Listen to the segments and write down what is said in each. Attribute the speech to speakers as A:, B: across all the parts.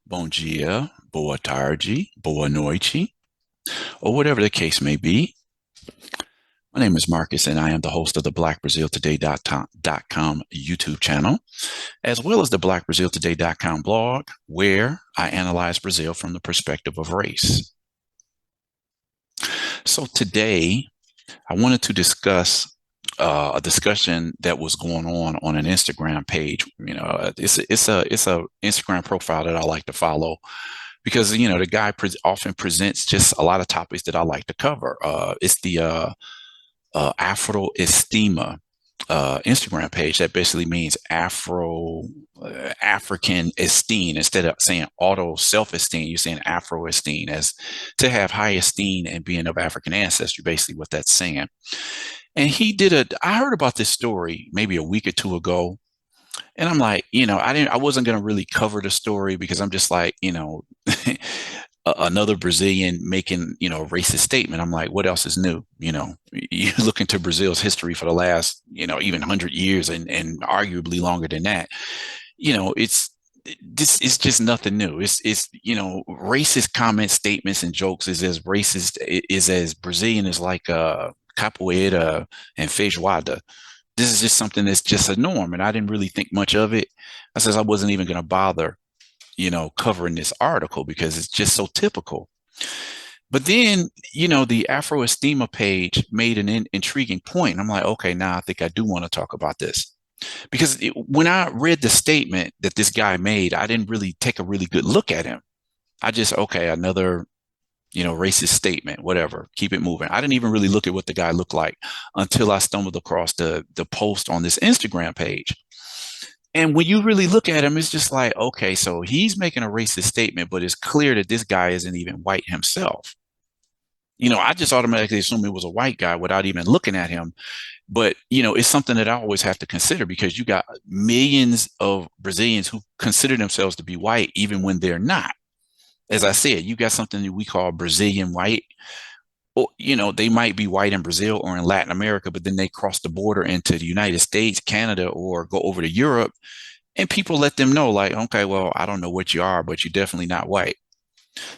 A: Bom dia, boa tarde, boa noite, or whatever the case may be. My name is Marcus, and I am the host of the BlackBrazilToday.com YouTube channel, as well as the BlackBrazilToday.com blog, where I analyze Brazil from the perspective of race. So today, I wanted to discuss a discussion that was going on an Instagram page. It's a Instagram profile that I like to follow because the guy often presents just a lot of topics that I like to cover. It's the Afro Estima Instagram page that basically means African esteem. Instead of saying auto self-esteem, you're saying Afro esteem, as to have high esteem and being of African ancestry, basically what that's saying. And I heard about this story maybe a week or two ago. And I'm like, I wasn't going to really cover the story because I'm just like, another Brazilian making, a racist statement. I'm like, what else is new? You look into Brazil's history for the last, even 100 years and arguably longer than that. It's just nothing new. It's racist comments, statements, and jokes is as racist, is as Brazilian as like capoeira and feijoada. This is just something that's just a norm, and I didn't really think much of it. I says I wasn't even going to bother, covering this article because it's just so typical. But then, the Afro Estima page made an intriguing point. I'm like, okay, now I think I do want to talk about this. Because when I read the statement that this guy made, I didn't really take a really good look at him. I just, okay, another, racist statement, whatever, keep it moving. I didn't even really look at what the guy looked like until I stumbled across the post on this Instagram page. And when you really look at him, it's just like, okay, so he's making a racist statement, but it's clear that this guy isn't even white himself. I just automatically assumed it was a white guy without even looking at him. But, it's something that I always have to consider because you got millions of Brazilians who consider themselves to be white, even when they're not. As I said, you got something that we call Brazilian white. Or, they might be white in Brazil or in Latin America, but then they cross the border into the United States, Canada, or go over to Europe. And people let them know, like, okay, well, I don't know what you are, but you're definitely not white.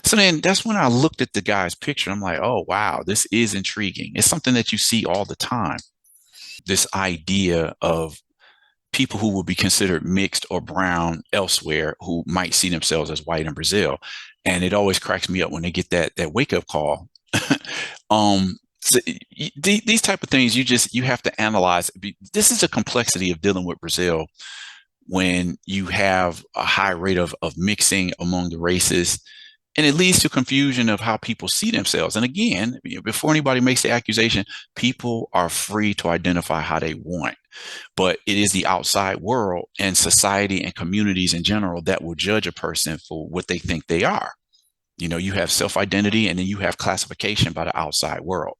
A: So then that's when I looked at the guy's picture. I'm like, oh, wow, this is intriguing. It's something that you see all the time. This idea of people who will be considered mixed or brown elsewhere who might see themselves as white in Brazil. And it always cracks me up when they get that wake up call. So these type of things you have to analyze. This is a complexity of dealing with Brazil when you have a high rate of mixing among the races, and it leads to confusion of how people see themselves. And again, before anybody makes the accusation, people are free to identify how they want, but it is the outside world and society and communities in general that will judge a person for what they think they are. You have self-identity and then you have classification by the outside world.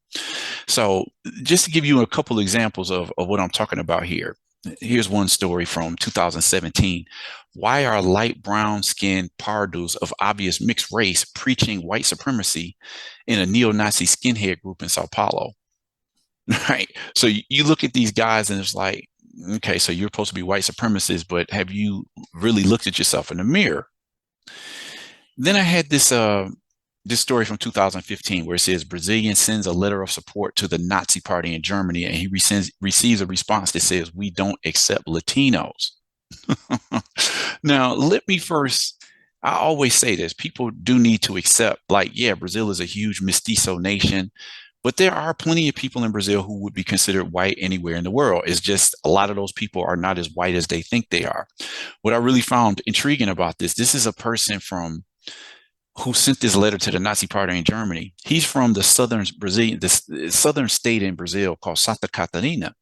A: So just to give you a couple examples of what I'm talking about here. Here's one story from 2017. Why are light brown skinned Pardus of obvious mixed race preaching white supremacy in a neo-Nazi skinhead group in Sao Paulo? Right. So you look at these guys and it's like, okay, so you're supposed to be white supremacists, but have you really looked at yourself in the mirror? Then I had this story from 2015 where it says Brazilian sends a letter of support to the Nazi party in Germany, and he receives a response that says, we don't accept Latinos. Now, let me first, I always say this, people do need to accept, like, yeah, Brazil is a huge mestizo nation, but there are plenty of people in Brazil who would be considered white anywhere in the world. It's just a lot of those people are not as white as they think they are. What I really found intriguing about this is a person who sent this letter to the Nazi party in Germany. He's from the southern Brazil, the southern state in Brazil called Santa Catarina.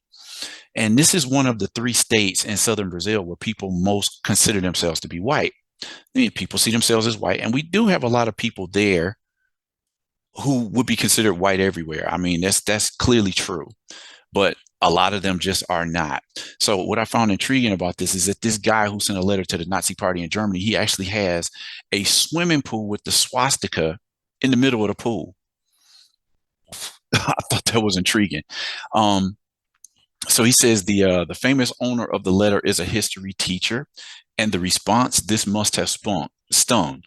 A: And this is one of the three states in southern Brazil where people most consider themselves to be white. I mean, people see themselves as white, and we do have a lot of people there who would be considered white everywhere. I mean, that's clearly true, but a lot of them just are not. So what I found intriguing about this is that this guy who sent a letter to the Nazi party in Germany, he actually has a swimming pool with the swastika in the middle of the pool. I thought that was intriguing. So he says the famous owner of the letter is a history teacher, and the response, this must have stung.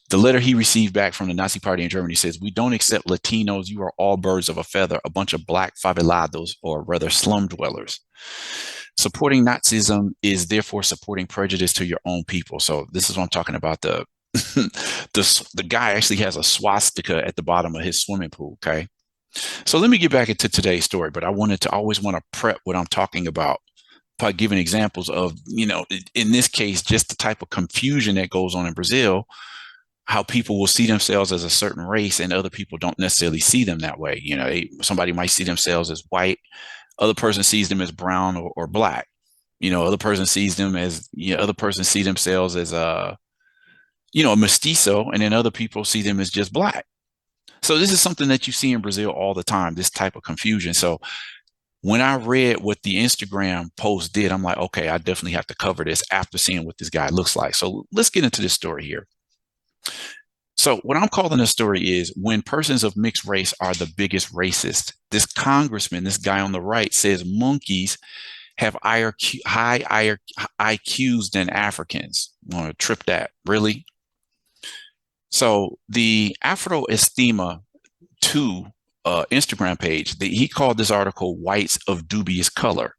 A: The letter he received back from the Nazi Party in Germany says, "We don't accept Latinos. You are all birds of a feather, a bunch of black favelados, or rather slum dwellers. Supporting Nazism is therefore supporting prejudice to your own people." So this is what I'm talking about. The guy actually has a swastika at the bottom of his swimming pool. Okay. So let me get back into today's story, but I always want to prep what I'm talking about by giving examples of, in this case, just the type of confusion that goes on in Brazil, how people will see themselves as a certain race and other people don't necessarily see them that way. Somebody might see themselves as white, other person sees them as brown or black. Other person sees them as, other person see themselves as a mestizo, and then other people see them as just black. So this is something that you see in Brazil all the time, this type of confusion. So when I read what the Instagram post did, I'm like, okay, I definitely have to cover this after seeing what this guy looks like. So let's get into this story here. So what I'm calling this story is when persons of mixed race are the biggest racist. This congressman, this guy on the right, says monkeys have higher IQs than Africans. I want to trip that. Really? So the Afro Estima 2 Instagram page, he called this article "Whites of Dubious Color."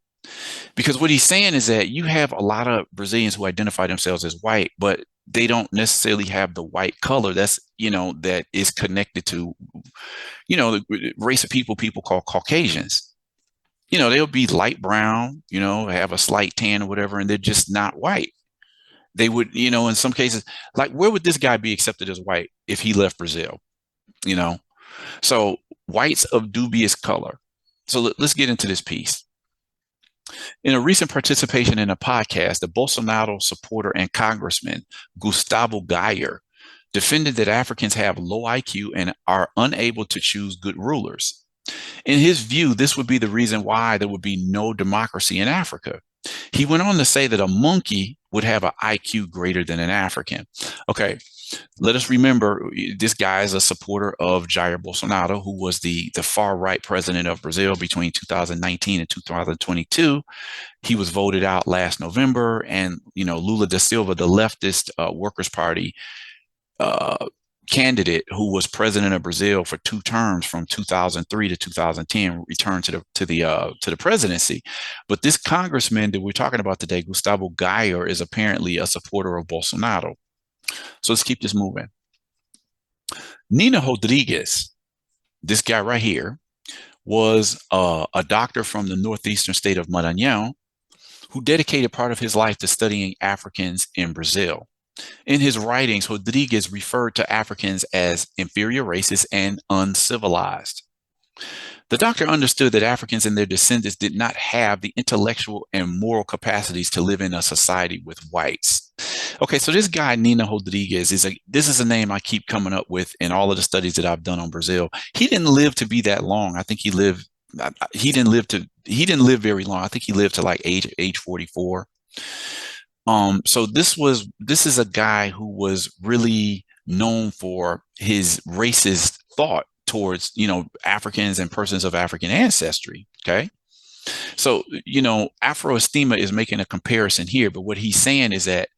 A: Because what he's saying is that you have a lot of Brazilians who identify themselves as white, but they don't necessarily have the white color that is connected to, the race of people call Caucasians. They'll be light brown, have a slight tan or whatever, and they're just not white. They would, in some cases, like where would this guy be accepted as white if he left Brazil? You know, so whites of dubious color. So let's get into this piece. In a recent participation in a podcast, the Bolsonaro supporter and Congressman Gustavo Gayer defended that Africans have low IQ and are unable to choose good rulers. In his view, this would be the reason why there would be no democracy in Africa. He went on to say that a monkey would have an IQ greater than an African. Okay, let us remember this guy is a supporter of Jair Bolsonaro, who was the far right president of Brazil between 2019 and 2022. He was voted out last November, and Lula da Silva, the leftist Workers' Party candidate who was president of Brazil for 2 terms from 2003 to 2010, returned to the presidency. But this congressman that we're talking about today, Gustavo Gayer, is apparently a supporter of Bolsonaro. So let's keep this moving. Nina Rodriguez, this guy right here, was a doctor from the northeastern state of Maranhão who dedicated part of his life to studying Africans in Brazil. In his writings, Rodriguez referred to Africans as inferior races and uncivilized. The doctor understood that Africans and their descendants did not have the intellectual and moral capacities to live in a society with whites. Okay, so this guy, Nina Rodriguez, this is a name I keep coming up with in all of the studies that I've done on Brazil. He didn't live to be that long. I think he didn't live very long. I think he lived to like age 44. So this is a guy who was really known for his racist thought towards, Africans and persons of African ancestry. Okay. So, Afro Estima is making a comparison here, but what he's saying is that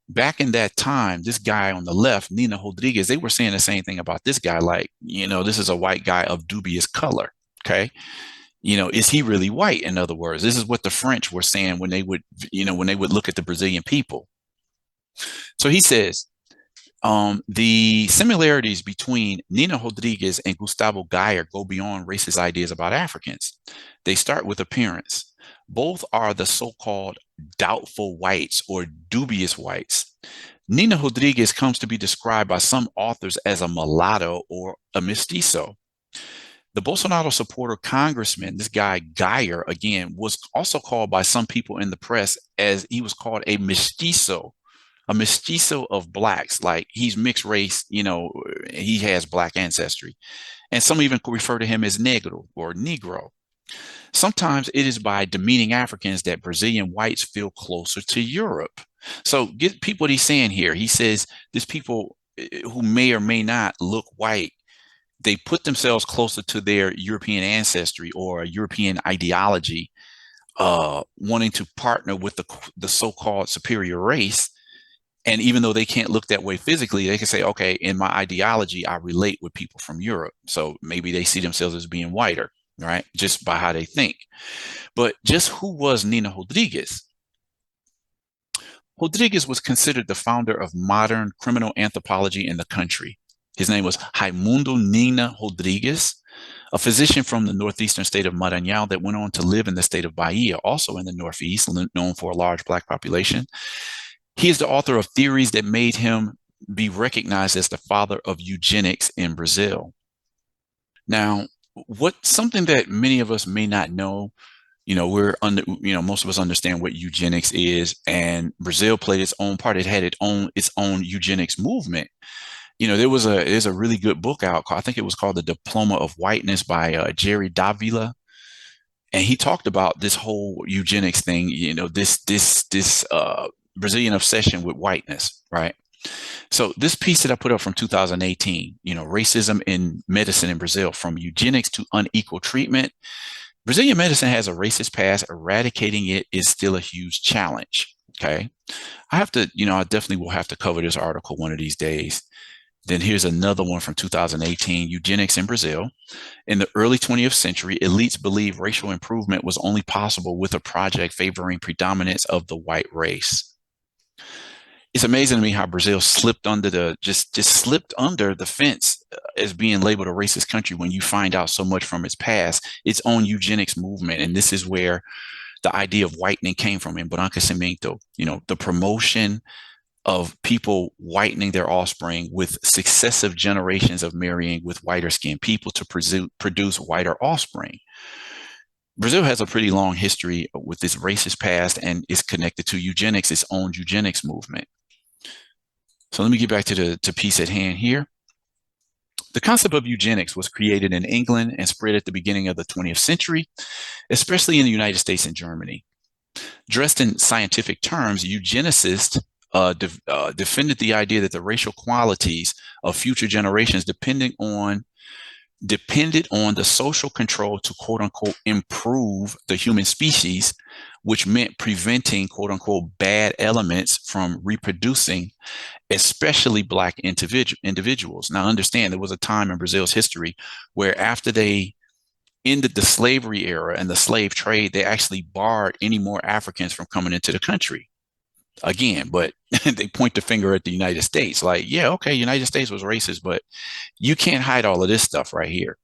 A: back in that time, this guy on the left, Nina Rodriguez, they were saying the same thing about this guy. Like, this is a white guy of dubious color. Okay. Is he really white? In other words, this is what the French were saying when they would look at the Brazilian people. So he says, the similarities between Nina Rodriguez and Gustavo Gayer go beyond racist ideas about Africans. They start with appearance. Both are the so-called doubtful whites or dubious whites. Nina Rodriguez comes to be described by some authors as a mulatto or a mestizo. The Bolsonaro supporter congressman, this guy Gayer, again, was also called by some people in the press as he was called a mestizo of blacks. Like he's mixed race, he has black ancestry. And some even refer to him as negro or negro. Sometimes it is by demeaning Africans that Brazilian whites feel closer to Europe. So get people what he's saying here. He says there's people who may or may not look white, they put themselves closer to their European ancestry or European ideology, wanting to partner with the so-called superior race. And even though they can't look that way physically, they can say, okay, in my ideology, I relate with people from Europe. So maybe they see themselves as being whiter, right? Just by how they think. But just who was Nina Rodriguez? Rodriguez was considered the founder of modern criminal anthropology in the country. His name was Raimundo Nina Rodriguez, a physician from the northeastern state of Maranhão that went on to live in the state of Bahia, also in the northeast, known for a large Black population. He is the author of theories that made him be recognized as the father of eugenics in Brazil. Now, what something that many of us may not know, most of us understand what eugenics is, and Brazil played its own part. It had its own eugenics movement. There's a really good book out. I think it was called The Diploma of Whiteness by Jerry Davila, and he talked about this whole eugenics thing. This Brazilian obsession with whiteness, right? So this piece that I put up from 2018, racism in medicine in Brazil, from eugenics to unequal treatment. Brazilian medicine has a racist past. Eradicating it is still a huge challenge. Okay. I definitely will have to cover this article one of these days. Then here's another one from 2018, eugenics in Brazil. In the early 20th century, elites believed racial improvement was only possible with a project favoring predominance of the white race. It's amazing to me how Brazil slipped under just slipped under the fence as being labeled a racist country when you find out so much from its past, its own eugenics movement. And this is where the idea of whitening came from, embranquecimento, the promotion of people whitening their offspring with successive generations of marrying with whiter skinned people to produce whiter offspring. Brazil has a pretty long history with this racist past and is connected to eugenics, its own eugenics movement. So let me get back to the piece at hand here. The concept of eugenics was created in England and spread at the beginning of the 20th century, especially in the United States and Germany. Dressed in scientific terms, eugenicists defended the idea that the racial qualities of future generations depended on the social control to quote unquote improve the human species, which meant preventing quote unquote bad elements from reproducing, especially Black individuals. Now, understand there was a time in Brazil's history where after they ended the slavery era and the slave trade, they actually barred any more Africans from coming into the country. Again, but they point the finger at the United States like, yeah, okay, United States was racist, but you can't hide all of this stuff right here.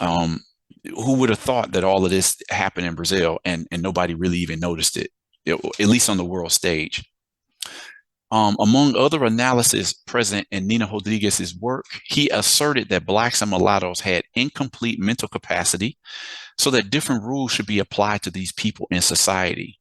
A: Who would have thought that all of this happened in Brazil and nobody really even noticed it, at least on the world stage? Among other analysis present in Nina Rodriguez's work, he asserted that Blacks and mulattoes had incomplete mental capacity, so that different rules should be applied to these people in society.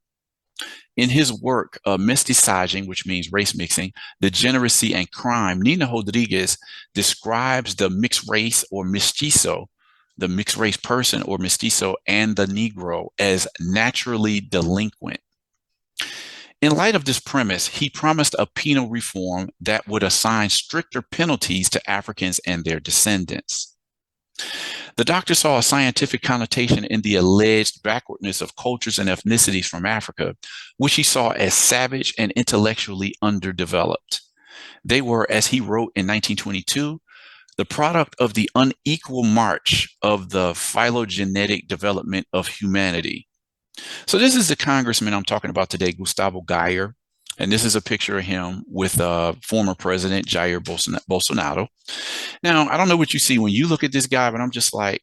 A: In his work, Mestiçagem, which means race mixing, Degeneracy and Crime, Nina Rodriguez describes the mixed race or mestizo, the mixed race person or mestizo, and the Negro as naturally delinquent. In light of this premise, he promised a penal reform that would assign stricter penalties to Africans and their descendants. The doctor saw a scientific connotation in the alleged backwardness of cultures and ethnicities from Africa, which he saw as savage and intellectually underdeveloped. They were, as he wrote in 1922, the product of the unequal march of the phylogenetic development of humanity. So this is the congressman I'm talking about today, Gustavo Gayer. And this is a picture of him with former President Jair Bolsonaro. Now, I don't know what you see when you look at this guy, but I'm just like,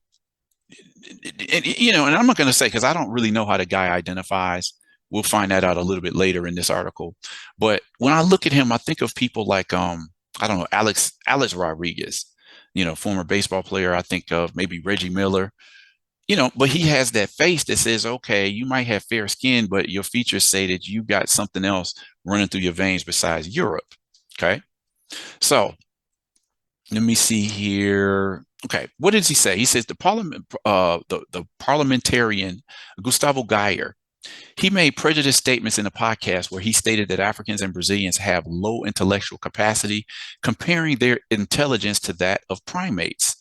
A: and I'm not going to say, because I don't really know how the guy identifies. We'll find that out a little bit later in this article. But when I look at him, I think of people like, I don't know, Alex Rodriguez, former baseball player. I think of maybe Reggie Miller. But he has that face that says, okay, you might have fair skin, but your features say that you got something else running through your veins besides Europe. Okay. So let me see here. Okay. What does he say? He says the parliamentarian Gustavo Gayer, he made prejudiced statements in a podcast where he stated that Africans and Brazilians have low intellectual capacity, comparing their intelligence to that of primates.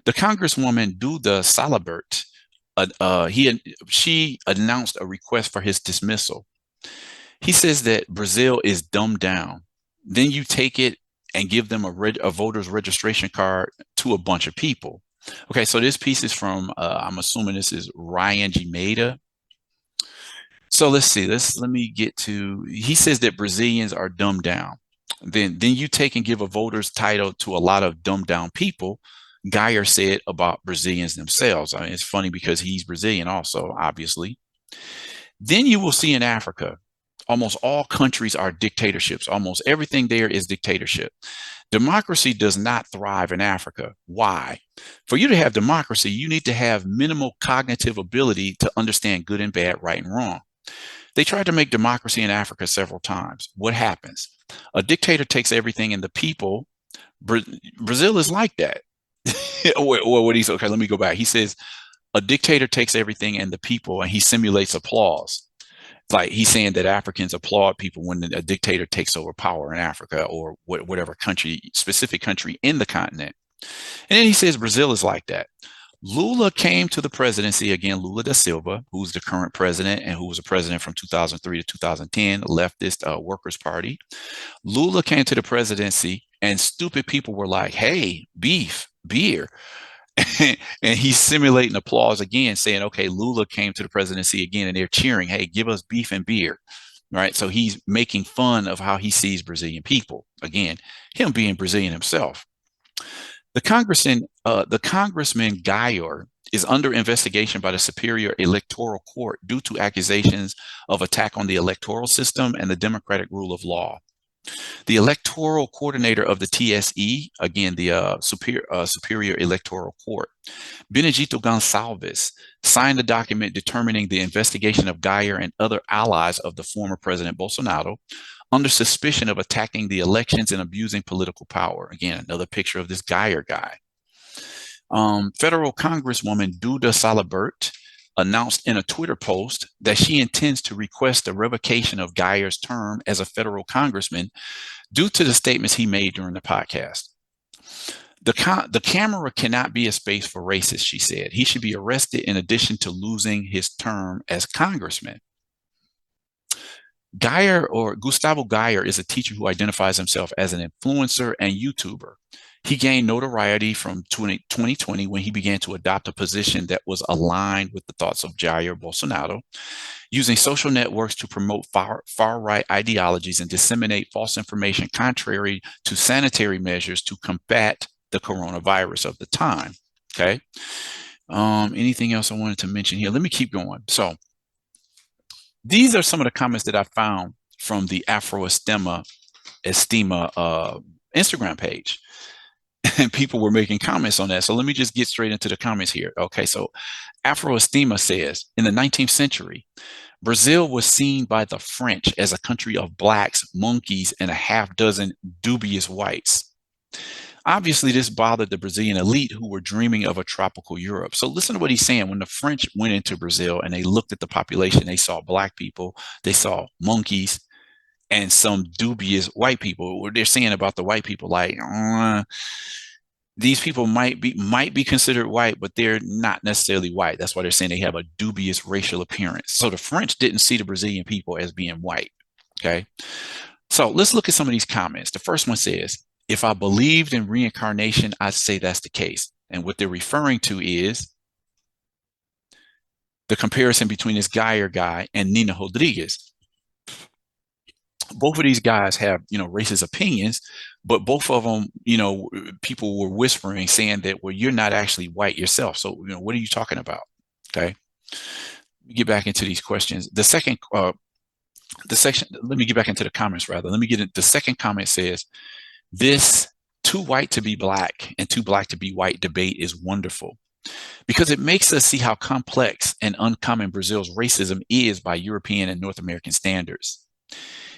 A: The Congresswoman Duda Salabert, she announced a request for his dismissal. He says that Brazil is dumbed down. Then you take it and give them a voter's registration card to a bunch of people. Okay, so this piece is from, I'm assuming this is Ryan G. Maida. So let's see. Let me get to. He says that Brazilians are dumbed down. Then you take and give a voter's title to a lot of dumbed down people. Gayer said about Brazilians themselves. I mean, it's funny because he's Brazilian also, obviously. Then you will see in Africa, almost all countries are dictatorships. Almost everything there is dictatorship. Democracy does not thrive in Africa. Why? For you to have democracy, you need to have minimal cognitive ability to understand good and bad, right and wrong. They tried to make democracy in Africa several times. What happens? A dictator takes everything and the people. Brazil is like that. What he's okay, let me go back. He says a dictator takes everything and the people and he simulates applause. Like he's saying that Africans applaud people when a dictator takes over power in Africa or whatever country, specific country in the continent. And then he says Brazil is like that. Lula came to the presidency again, Lula da Silva, who's the current president and who was a president from 2003 to 2010, leftist Workers' Party. Lula came to the presidency and stupid people were like, hey, beef, beer. And he's simulating applause again, saying, okay, Lula came to the presidency again, and they're cheering, hey, give us beef and beer. Right. So he's making fun of how he sees Brazilian people. Again, him being Brazilian himself. The Congressman Gayer is under investigation by the Superior Electoral Court due to accusations of attack on the electoral system and the democratic rule of law. The electoral coordinator of the TSE, again, the Superior Electoral Court, Benedito Gonçalves, signed a document determining the investigation of Gayer and other allies of the former President Bolsonaro under suspicion of attacking the elections and abusing political power. Again, another picture of this Gayer guy. Federal Congresswoman Duda Salibert announced in a Twitter post that she intends to request the revocation of Gayer's term as a federal congressman due to the statements he made during the podcast. The camera cannot be a space for racists, she said. He should be arrested in addition to losing his term as congressman. Gayer, or Gustavo Gayer, is a teacher who identifies himself as an influencer and YouTuber. He gained notoriety from 2020 when he began to adopt a position that was aligned with the thoughts of Jair Bolsonaro, using social networks to promote far-right ideologies and disseminate false information contrary to sanitary measures to combat the coronavirus of the time. Okay. Anything else I wanted to mention here? Let me keep going. So these are some of the comments that I found from the Estima Instagram page. And people were making comments on that. So let me just get straight into the comments here. Okay, so Estima says, in the 19th century, Brazil was seen by the French as a country of blacks, monkeys, and a half dozen dubious whites. Obviously, this bothered the Brazilian elite who were dreaming of a tropical Europe. So listen to what he's saying. When the French went into Brazil and they looked at the population, they saw black people, they saw monkeys, and some dubious white people. What they're saying about the white people, like, these people might be considered white, but they're not necessarily white. That's why they're saying they have a dubious racial appearance. So the French didn't see the Brazilian people as being white. Okay. So let's look at some of these comments. The first one says, if I believed in reincarnation, I'd say that's the case. And what they're referring to is the comparison between this Gayer guy and Nina Rodriguez. Both of these guys have, racist opinions, but both of them, people were whispering, saying that, well, you're not actually white yourself. So, what are you talking about? Okay. Let me get back into these questions. Let me get back into the comments rather. The second comment says, this too white to be black and too black to be white debate is wonderful because it makes us see how complex and uncommon Brazil's racism is by European and North American standards.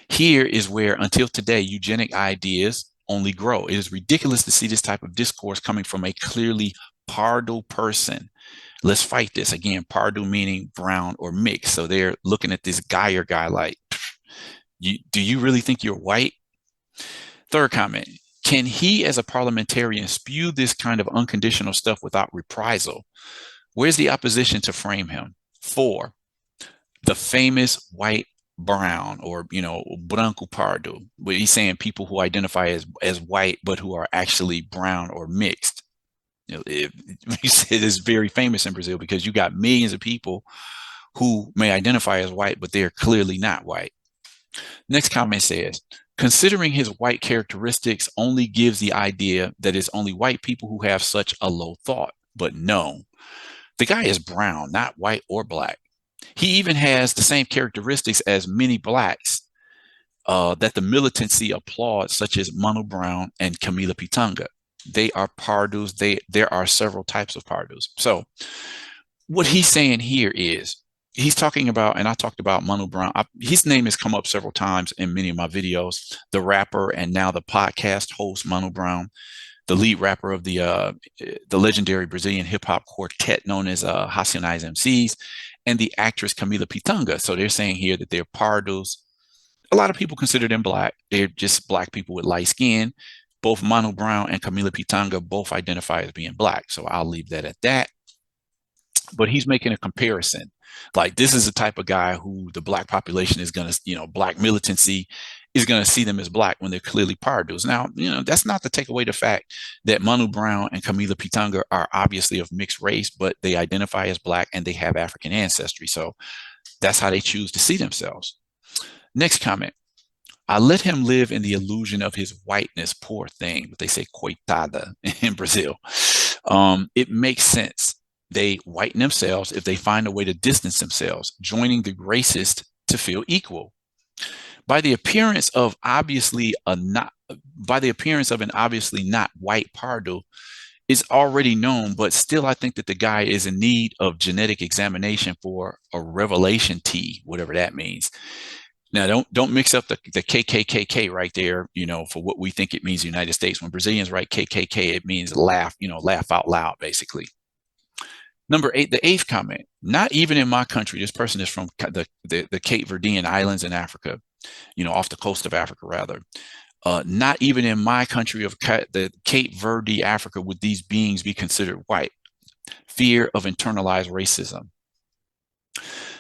A: Here is where, until today, eugenic ideas only grow. It is ridiculous to see this type of discourse coming from a clearly Pardo person. Let's fight this. Again, Pardo meaning brown or mixed. So they're looking at this Gayer guy like, do you really think you're white? Third comment, can he as a parliamentarian spew this kind of unconditional stuff without reprisal? Where's the opposition to frame him? 4, the famous white brown, or branco pardo, but he's saying people who identify as white but who are actually brown or mixed. He said it's very famous in Brazil because you got millions of people who may identify as white, but they're clearly not white. Next comment says, considering his white characteristics only gives the idea that it's only white people who have such a low thought. But no, the guy is brown, not white or black. He even has the same characteristics as many blacks that the militancy applauds, such as Mano Brown and Camila Pitanga. They are pardos. There are several types of pardos. So what he's saying here is he's talking about, and I talked about Mano Brown. His name has come up several times in many of my videos. The rapper and now the podcast host Mano Brown, the lead rapper of the legendary Brazilian hip hop quartet known as Racionais MCs, and the actress Camila Pitanga. So they're saying here that they're pardos. A lot of people consider them black. They're just black people with light skin. Both Mano Brown and Camila Pitanga both identify as being black. So I'll leave that at that. But he's making a comparison. Like, this is the type of guy who the black population is going to, black militancy is going to see them as black when they're clearly pardos. Now, that's not to take away the fact that Mano Brown and Camila Pitanga are obviously of mixed race, but they identify as black and they have African ancestry. So that's how they choose to see themselves. Next comment. I let him live in the illusion of his whiteness. Poor thing. But they say coitada in Brazil. It makes sense. They whiten themselves if they find a way to distance themselves, joining the racist to feel equal. By the appearance of an obviously not white pardo is already known, but still I think that the guy is in need of genetic examination for a revelation T, whatever that means. Now, don't mix up the KKKK right there, for what we think it means in the United States. When Brazilians write KKK, it means laugh, laugh out loud, basically. Number 8, the 8th comment. Not even in my country, this person is from the Cape Verdean Islands in Africa, off the coast of Africa, rather. Not even in my country of the Cape Verde, Africa, would these beings be considered white. Fear of internalized racism.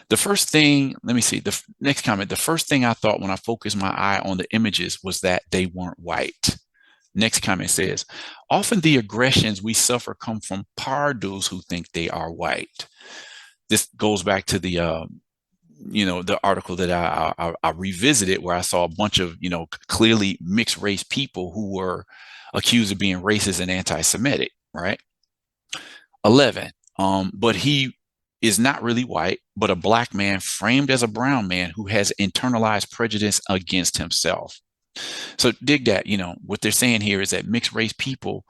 A: The first thing, let me see, the next comment. The first thing I thought when I focused my eye on the images was that they weren't white. Next comment says, often the aggressions we suffer come from pardos who think they are white. This goes back to the article that I revisited, where I saw a bunch of, clearly mixed race people who were accused of being racist and anti-Semitic, right? 11, but he is not really white, but a black man framed as a brown man who has internalized prejudice against himself. So dig that, what they're saying here is that mixed race people,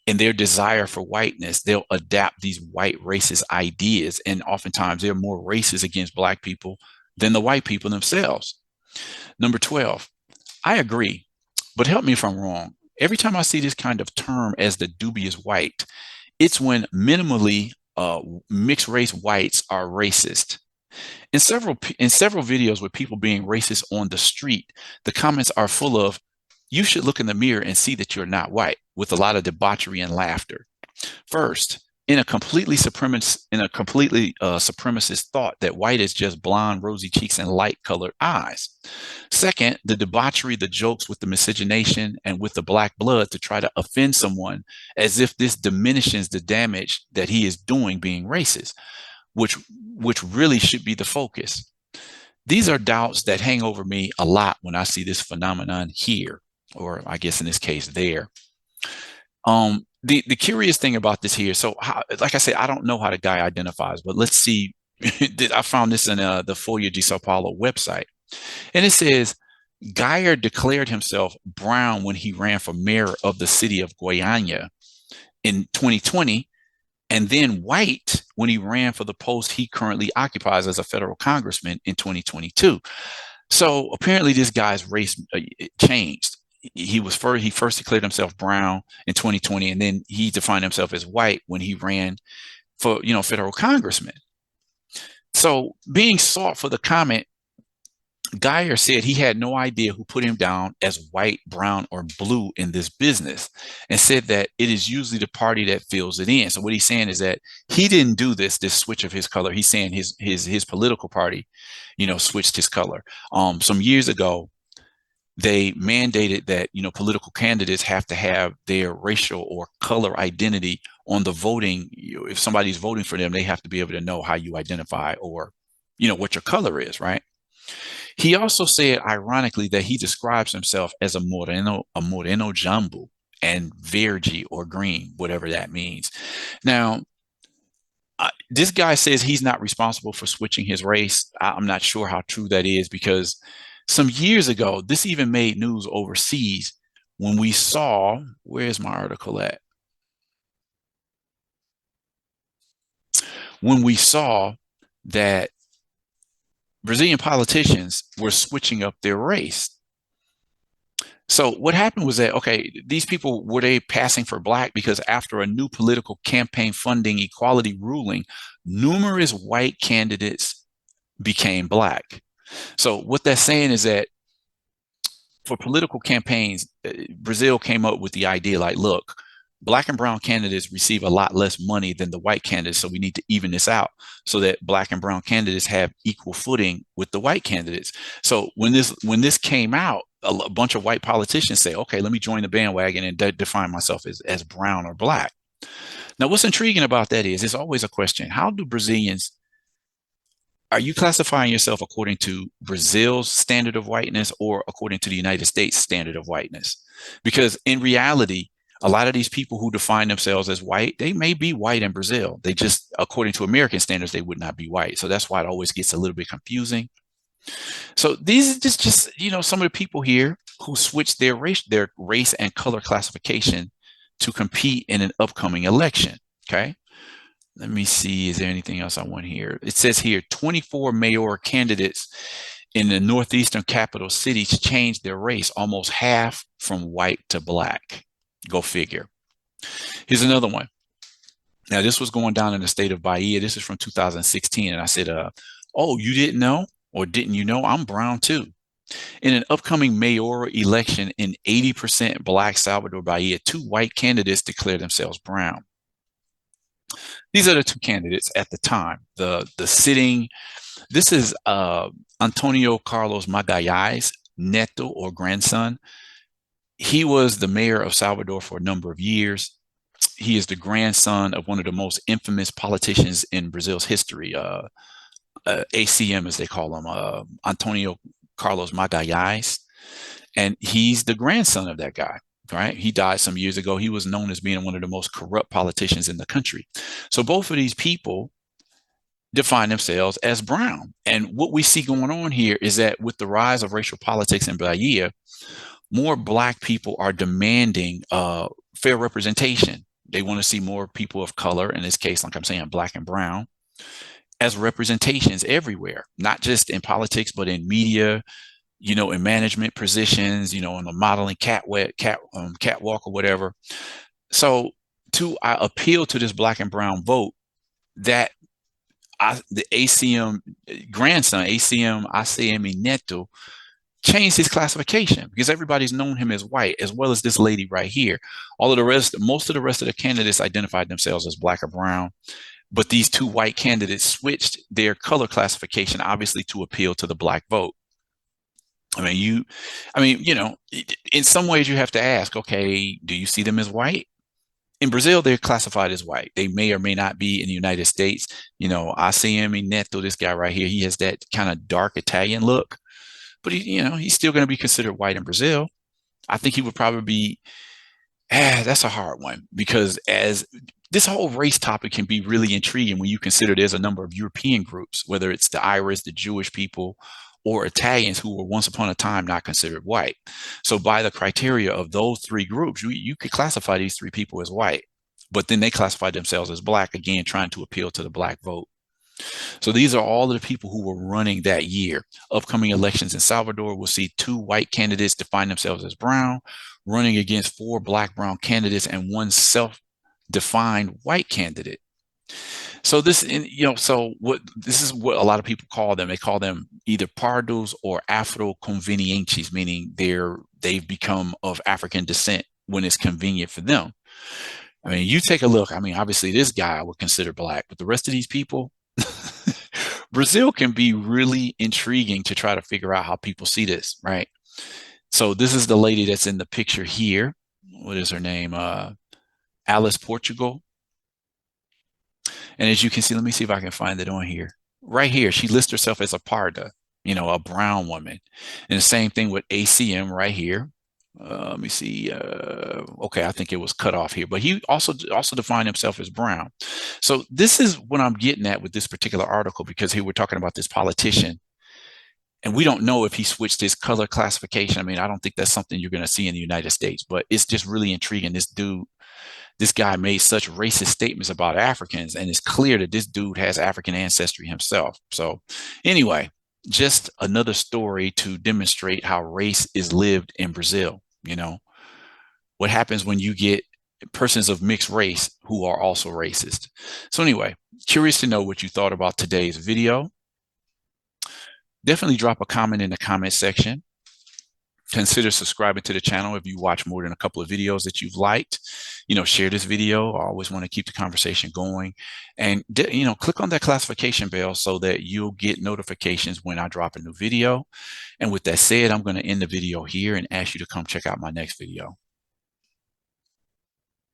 A: in their desire for whiteness, they'll adapt these white racist ideas. And oftentimes they're more racist against black people than the white people themselves. Number 12, I agree, but help me if I'm wrong. Every time I see this kind of term as the dubious white, it's when minimally mixed race whites are racist. In several videos with people being racist on the street, the comments are full of, you should look in the mirror and see that you're not white, with a lot of debauchery and laughter. First, in a completely supremacist thought that white is just blonde, rosy cheeks, and light-colored eyes. Second, the debauchery, the jokes with the miscegenation and with the black blood to try to offend someone as if this diminishes the damage that he is doing being racist, which really should be the focus. These are doubts that hang over me a lot when I see this phenomenon here, or I guess in this case there. The curious thing about this here, so like I said, I don't know how the guy identifies, but let's see. I found this in the Folha de Sao Paulo website, and it says Gayer declared himself brown when he ran for mayor of the city of Goiânia in 2020, and then white when he ran for the post he currently occupies as a federal congressman in 2022. So apparently this guy's race changed. He first declared himself brown in 2020, and then he defined himself as white when he ran for, federal congressman. So being sought for the comment Gayer said he had no idea who put him down as white, brown, or blue in this business, and said that it is usually the party that fills it in. So what he's saying is that he didn't do this switch of his color. He's saying his political party, switched his color. Some years ago, they mandated that political candidates have to have their racial or color identity on the voting. If somebody's voting for them, they have to be able to know how you identify or what your color is, right? He also said, ironically, that he describes himself as a moreno jambu, and verde or green, whatever that means. Now, this guy says he's not responsible for switching his race. I'm not sure how true that is, because some years ago, this even made news overseas when we saw, where's my article at? When we saw that Brazilian politicians were switching up their race. So what happened was that, okay, these people, were they passing for black? Because after a new political campaign funding equality ruling, numerous white candidates became black. So what that's saying is that for political campaigns, Brazil came up with the idea like, look, black and brown candidates receive a lot less money than the white candidates. So we need to even this out so that black and brown candidates have equal footing with the white candidates. So when this came out, a bunch of white politicians say, okay, let me join the bandwagon and define myself as brown or black. Now, what's intriguing about that is it's always a question. How do Brazilians, are you classifying yourself according to Brazil's standard of whiteness or according to the United States standard of whiteness? Because in reality, a lot of these people who define themselves as white, they may be white in Brazil. They just, according to American standards, they would not be white. So that's why it always gets a little bit confusing. So these are just some of the people here who switched their race and color classification to compete in an upcoming election. Okay. Let me see. Is there anything else I want here? It says here 24 mayor candidates in the northeastern capital cities changed their race, almost half from white to black. Go figure. Here's another one. Now, this was going down in the state of Bahia. This is from 2016. And I said, oh, you didn't know? Or didn't you know? I'm brown too. In an upcoming mayoral election in 80% black Salvador Bahia, two white candidates declared themselves brown. These are the two candidates at the time. The sitting, this is Antonio Carlos Magalhães Neto, or grandson. He was the mayor of Salvador for a number of years. He is the grandson of one of the most infamous politicians in Brazil's history, ACM, as they call him, Antonio Carlos Magalhães. And he's the grandson of that guy, right? He died some years ago. He was known as being one of the most corrupt politicians in the country. So both of these people define themselves as brown. And what we see going on here is that with the rise of racial politics in Bahia, more black people are demanding fair representation. They want to see more people of color, in this case, like I'm saying, black and brown, as representations everywhere, not just in politics, but in media, in management positions, in the modeling catwalk or whatever. So to appeal to this black and brown vote, that the ACM grandson, ACM Neto, changed his classification because everybody's known him as white, as well as this lady right here. Most of the rest of the candidates identified themselves as black or brown, but these two white candidates switched their color classification, obviously to appeal to the black vote. In some ways you have to ask, okay, do you see them as white? In Brazil, they're classified as white. They may or may not be in the United States. ACM Neto, this guy right here, he has that kind of dark Italian look, but he's still going to be considered white in Brazil. I think he would probably be, that's a hard one, because as this whole race topic can be really intriguing when you consider there's a number of European groups, whether it's the Irish, the Jewish people, or Italians who were once upon a time not considered white. So by the criteria of those three groups, you could classify these three people as white, but then they classified themselves as black, again, trying to appeal to the black vote. So these are all of the people who were running that year. Upcoming elections in Salvador will see two white candidates define themselves as brown, running against four black brown candidates and one self-defined white candidate. So so what this is what a lot of people call them. They call them either pardos or Afro-convenientes, meaning they've become of African descent when it's convenient for them. I mean, you take a look. I mean, obviously, this guy I would consider black, but the rest of these people, Brazil can be really intriguing to try to figure out how people see this, right? So this is the lady that's in the picture here. What is her name? Alice Portugal. And as you can see, let me see if I can find it on here. Right here, she lists herself as a parda, a brown woman. And the same thing with ACM right here. Let me see. Okay, I think it was cut off here, but he also defined himself as brown. So this is what I'm getting at with this particular article, because here we're talking about this politician, and we don't know if he switched his color classification. I mean, I don't think that's something you're going to see in the United States, but it's just really intriguing. This guy made such racist statements about Africans, and it's clear that this dude has African ancestry himself. So, anyway, just another story to demonstrate how race is lived in Brazil. What happens when you get persons of mixed race who are also racist. So, anyway, curious to know what you thought about today's video. Definitely drop a comment in the comment section. Consider subscribing to the channel if you watch more than a couple of videos that you've liked. Share this video. I always want to keep the conversation going. And, click on that classification bell so that you'll get notifications when I drop a new video. And with that said, I'm going to end the video here and ask you to come check out my next video.